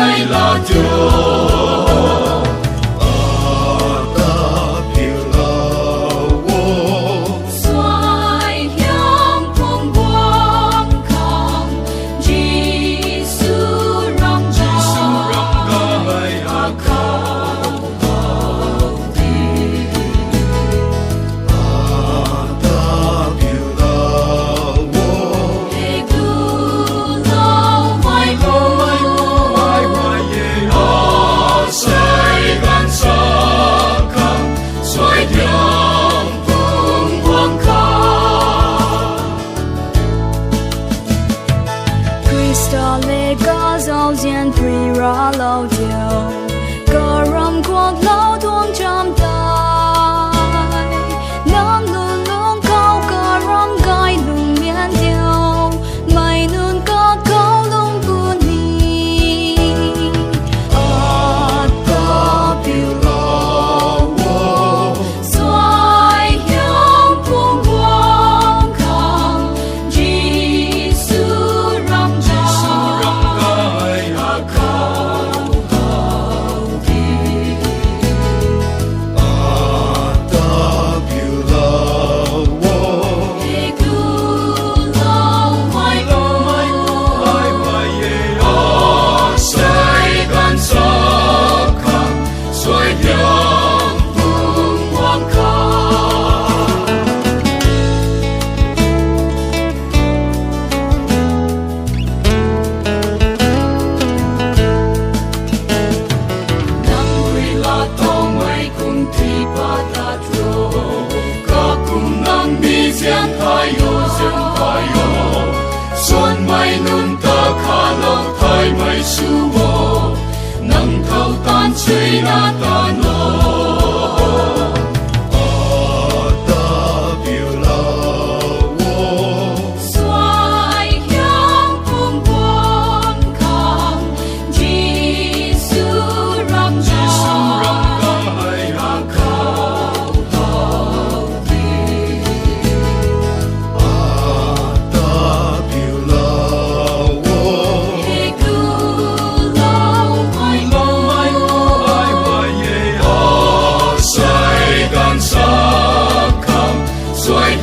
mai là Chúa lệ có dấu diện thủy ra lâu chiều có rầm cuộc lâu thuông trong tay nắng luôn luôn câu có rầm gai lùng miên tiêu mày luôn có câu lung buồn đi có biểu lâu xoay hướng buông buông không Giêsu rầm xuân mây nun ta khá lâu thay mây su vô nắng thâu tan chơi na ta nô xoay